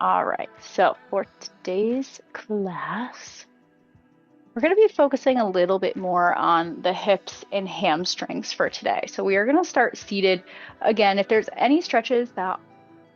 All right, so for today's class, we're going to be focusing a little bit more on the hips and hamstrings for today. So we are going to start seated. Again, if there's any stretches that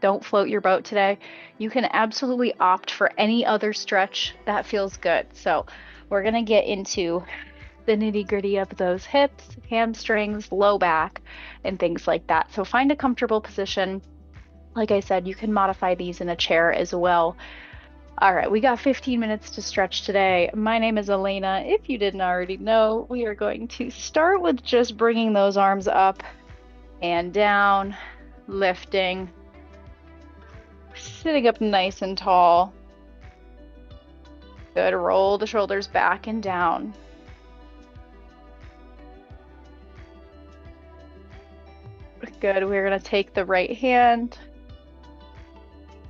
don't float your boat today, you can absolutely opt for any other stretch that feels good. So we're going to get into the nitty-gritty of those hips, hamstrings, low back, and things like that. So find a comfortable position. Like I said, you can modify these in a chair as well. All right, we got 15 minutes to stretch today. My name is Elena. If you didn't already know, we are going to start with just bringing those arms up and down, lifting, sitting up nice and tall. Good. Roll the shoulders back and down. Good. We're going to take the right hand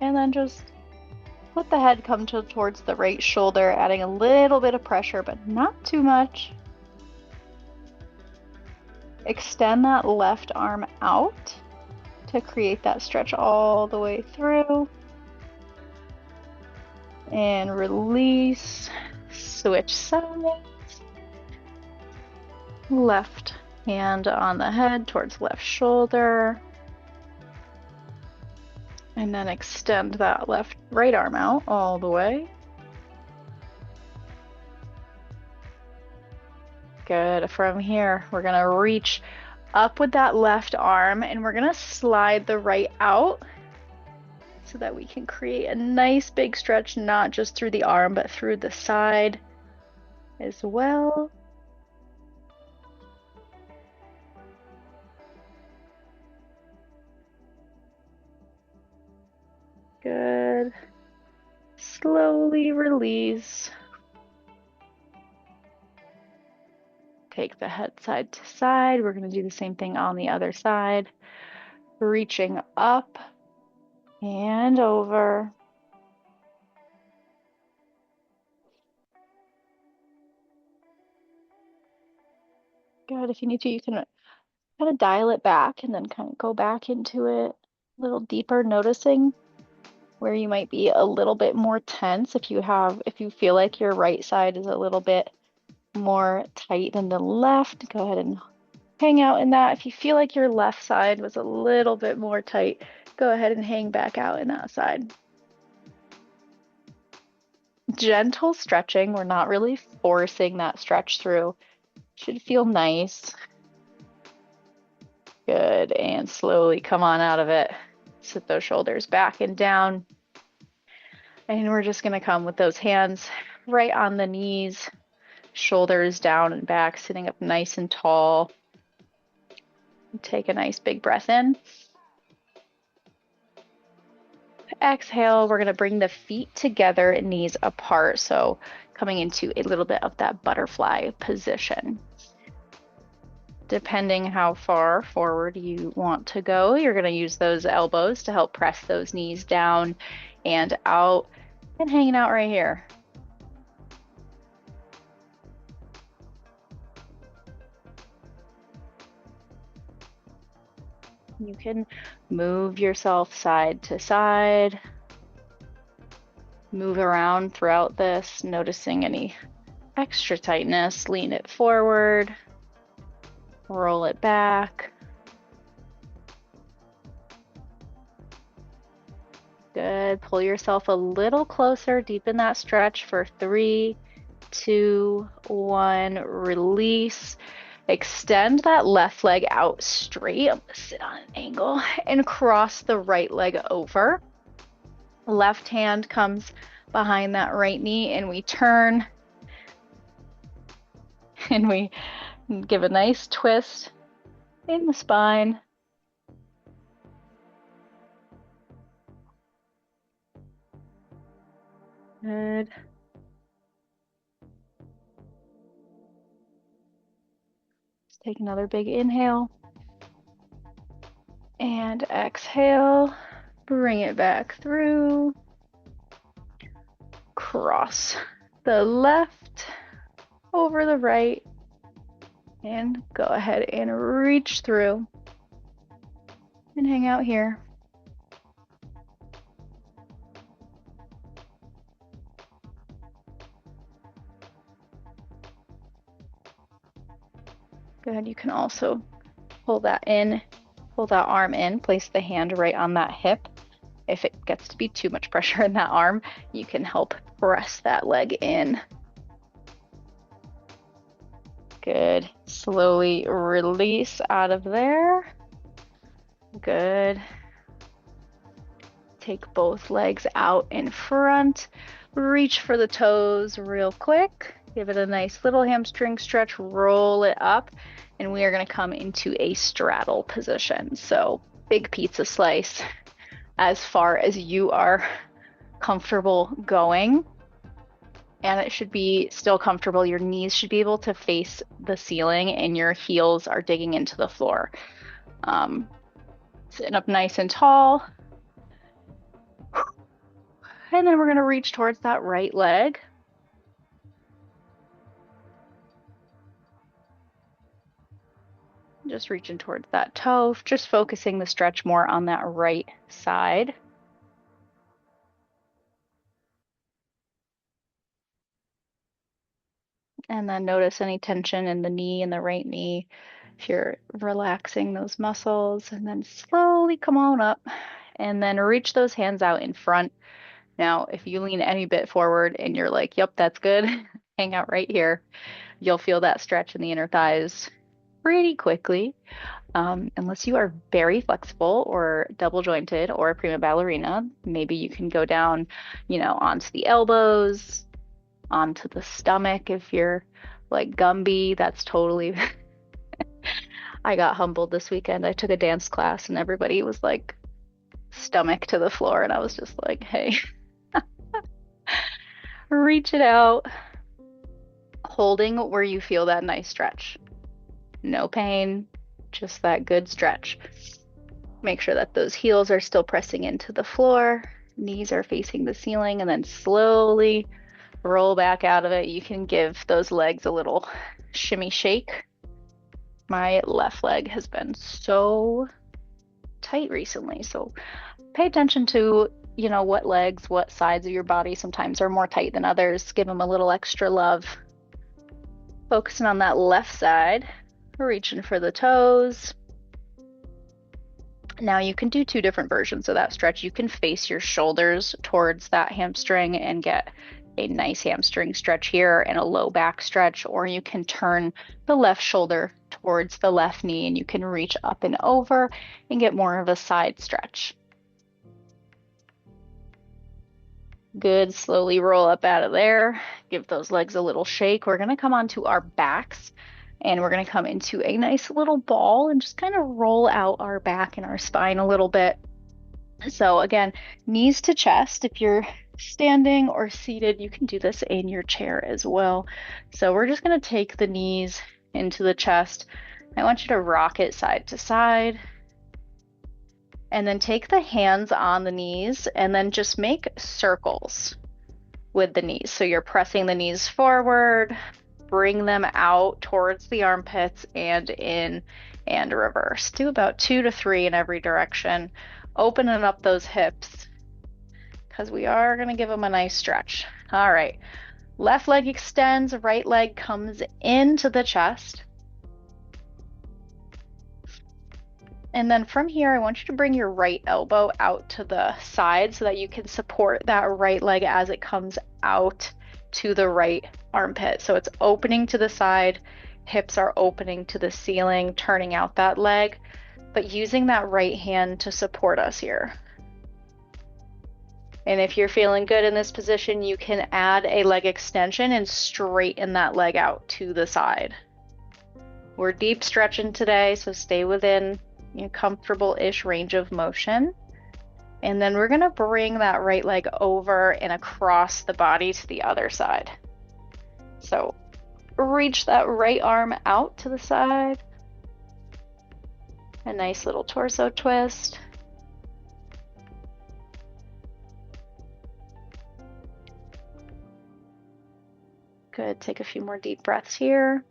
and then just let the head come towards the right shoulder, adding a little bit of pressure, but not too much. Extend that left arm out to create that stretch all the way through. And release. Switch sides. Left hand on the head towards left shoulder. And then extend that right arm out all the way. Good. From here, we're going to reach up with that left arm and we're going to slide the right out so that we can create a nice big stretch, not just through the arm, but through the side as well. Good. Slowly release. Take the head side to side. We're going to do the same thing on the other side. Reaching up and over. Good. If you need to, you can kind of dial it back and then kind of go back into it a little deeper, noticing where you might be a little bit more tense. If you feel like your right side is a little bit more tight than the left, go ahead and hang out in that. If you feel like your left side was a little bit more tight, go ahead and hang back out in that side. Gentle stretching. We're not really forcing that stretch through. Should feel nice. Good. And slowly come on out of it. Sit those shoulders back and down. And we're just going to come with those hands right on the knees, shoulders down and back, sitting up nice and tall. Take a nice big breath in. Exhale, we're going to bring the feet together, knees apart. So coming into a little bit of that butterfly position. Depending how far forward you want to go, you're going to use those elbows to help press those knees down and out and hanging out right here. You can move yourself side to side, move around throughout this, noticing any extra tightness. Lean it forward, roll it back. Good. Pull yourself a little closer, deepen that stretch for 3, 2, 1. Release. Extend that left leg out straight. I'm going to sit on an angle and cross the right leg over. Left hand comes behind that right knee and we turn and we give a nice twist in the spine. Good. Let's take another big inhale. And exhale. Bring it back through. Cross the left over the right. And go ahead and reach through. And hang out here. Good. You can also pull that in, pull that arm in, place the hand right on that hip. If it gets to be too much pressure in that arm, you can help press that leg in. Good. Slowly release out of there. Good. Take both legs out in front. Reach for the toes real quick. Give it a nice little hamstring stretch. Roll it up. And we are going to come into a straddle position. So big pizza slice as far as you are comfortable going. And it should be still comfortable. Your knees should be able to face the ceiling and your heels are digging into the floor. Sitting up nice and tall. And then we're going to reach towards that right leg. Just reaching towards that toe, just focusing the stretch more on that right side. And then notice any tension in the knee, in the right knee, if you're relaxing those muscles. And then slowly come on up and then reach those hands out in front. Now, if you lean any bit forward and you're like, yep, that's good, hang out right here. You'll feel that stretch in the inner thighs pretty quickly. Unless you are very flexible or double jointed or a prima ballerina, maybe you can go down, onto the elbows, onto the stomach if you're like Gumby. That's totally. I got humbled this weekend. I took a dance class and everybody was like stomach to the floor, and I was just like, hey, reach it out, holding where you feel that nice stretch. No pain, just that good stretch. Make sure that those heels are still pressing into the floor, knees are facing the ceiling, and then slowly roll back out of it. You can give those legs a little shimmy shake. My left leg has been so tight recently, so pay attention to, what legs, what sides of your body sometimes are more tight than others. Give them a little extra love. Focusing on that left side, reaching for the toes. Now you can do two different versions of that stretch. You can face your shoulders towards that hamstring and get a nice hamstring stretch here and a low back stretch, or you can turn the left shoulder towards the left knee and you can reach up and over and get more of a side stretch. Good. Slowly roll up out of there. Give those legs a little shake. We're going to come onto our backs and we're going to come into a nice little ball and just kind of roll out our back and our spine a little bit. So again, knees to chest. If you're standing or seated, you can do this in your chair as well. So we're just going to take the knees into the chest. I want you to rock it side to side. And then take the hands on the knees and then just make circles with the knees. So you're pressing the knees forward, bring them out towards the armpits and in and reverse. Do about 2 to 3 in every direction. Opening up those hips because we are going to give them a nice stretch. All right. Left leg extends, right leg comes into the chest. And then from here, I want you to bring your right elbow out to the side so that you can support that right leg as it comes out to the right armpit. So it's opening to the side, hips are opening to the ceiling, turning out that leg, but using that right hand to support us here. And if you're feeling good in this position, you can add a leg extension and straighten that leg out to the side. We're deep stretching today, so stay within comfortable-ish range of motion. And then we're going to bring that right leg over and across the body to the other side. So reach that right arm out to the side. A nice little torso twist. Good. Take a few more deep breaths here.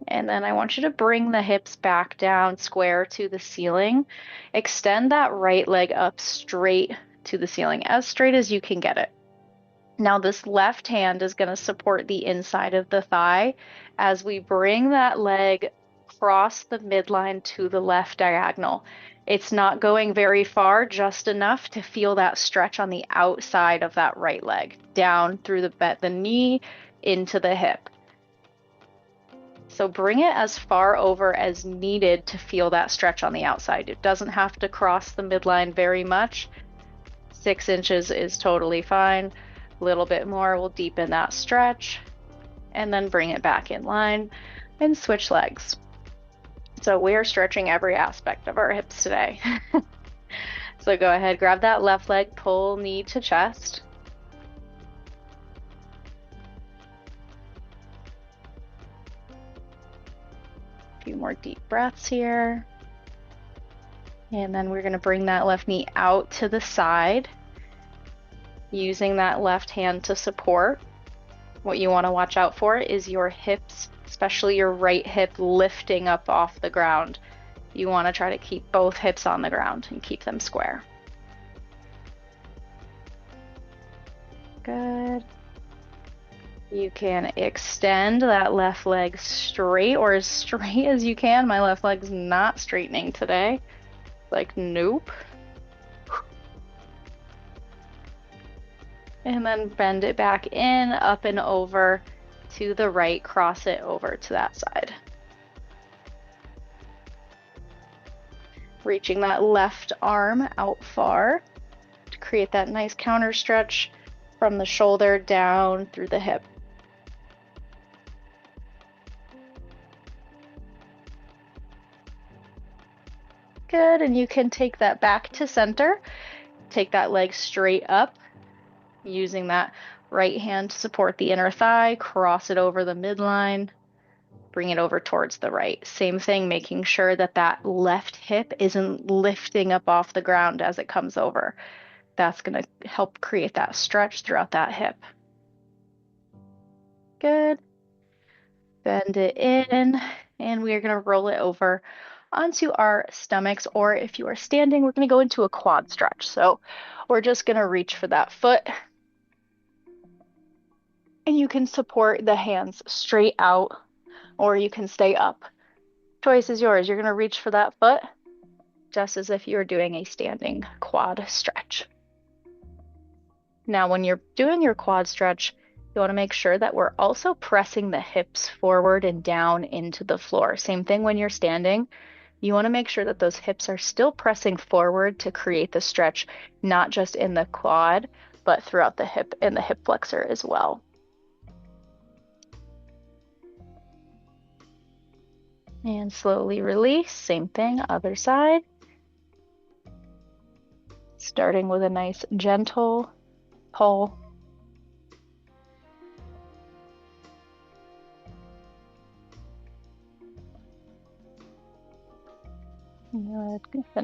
And then I want you to bring the hips back down square to the ceiling. Extend that right leg up straight to the ceiling, as straight as you can get it. Now this left hand is going to support the inside of the thigh as we bring that leg across the midline to the left diagonal. It's not going very far, just enough to feel that stretch on the outside of that right leg, down through the knee into the hip. So bring it as far over as needed to feel that stretch on the outside. It doesn't have to cross the midline very much. 6 inches is totally fine. A little bit more will deepen that stretch, and then bring it back in line and switch legs. So we are stretching every aspect of our hips today. So go ahead, grab that left leg, pull knee to chest. A few more deep breaths here. And then we're going to bring that left knee out to the side, using that left hand to support. What you want to watch out for is your hips, especially your right hip, lifting up off the ground. You want to try to keep both hips on the ground and keep them square. Good. You can extend that left leg straight, or as straight as you can. My left leg's not straightening today. Like, nope. And then bend it back in, up and over to the right, cross it over to that side. Reaching that left arm out far to create that nice counter stretch from the shoulder down through the hip. Good, and you can take that back to center. Take that leg straight up, using that right hand to support the inner thigh, cross it over the midline, bring it over towards the right. Same thing, making sure that that left hip isn't lifting up off the ground as it comes over. That's going to help create that stretch throughout that hip. Good. Bend it in, and we are going to roll it over onto our stomachs, or if you are standing, we're going to go into a quad stretch. So we're just going to reach for that foot, and you can support the hands straight out, or you can stay up. Choice is yours. You're going to reach for that foot just as if you were doing a standing quad stretch. Now, when you're doing your quad stretch, you want to make sure that we're also pressing the hips forward and down into the floor. Same thing when you're standing. You want to make sure that those hips are still pressing forward to create the stretch, not just in the quad, but throughout the hip and the hip flexor as well. And slowly release. Same thing, other side. Starting with a nice gentle pull.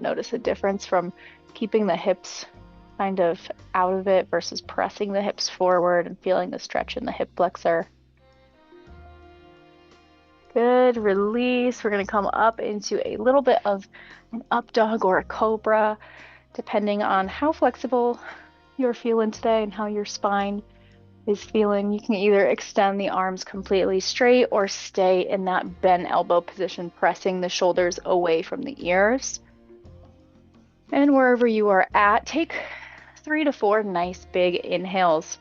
Notice a difference from keeping the hips kind of out of it versus pressing the hips forward and feeling the stretch in the hip flexor. Good, release. We're going to come up into a little bit of an up dog or a cobra, depending on how flexible you're feeling today and how your spine is feeling. You can either extend the arms completely straight or stay in that bent elbow position, pressing the shoulders away from the ears. And wherever you are at, take 3 to 4 nice big inhales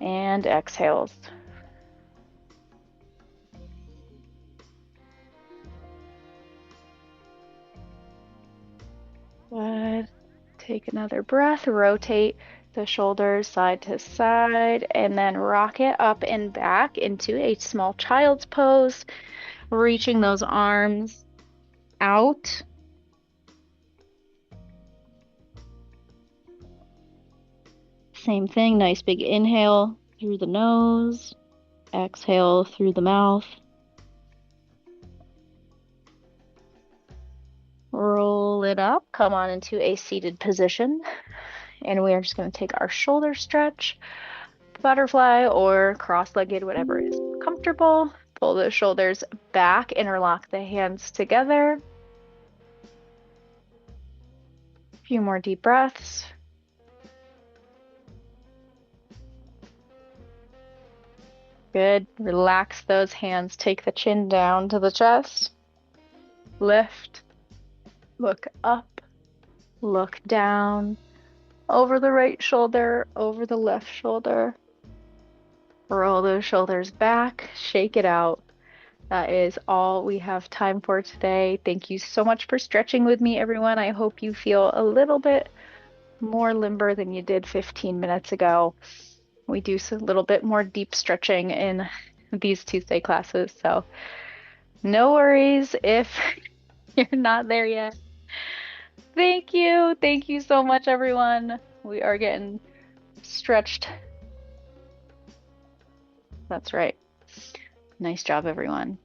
and exhales. Good. Take another breath, rotate the shoulders side to side, and then rock it up and back into a small child's pose, reaching those arms out. Same thing, nice big inhale through the nose, exhale through the mouth. Roll it up, come on into a seated position, and we are just going to take our shoulder stretch, butterfly or cross-legged, whatever is comfortable. Pull the shoulders back, interlock the hands together. A few more deep breaths. Good. Relax those hands. Take the chin down to the chest. Lift. Look up. Look down. Over the right shoulder. Over the left shoulder. Roll those shoulders back. Shake it out. That is all we have time for today. Thank you so much for stretching with me, everyone. I hope you feel a little bit more limber than you did 15 minutes ago. We do a little bit more deep stretching in these Tuesday classes, so no worries if you're not there yet. Thank you. Thank you so much, everyone. We are getting stretched. That's right. Nice job, everyone.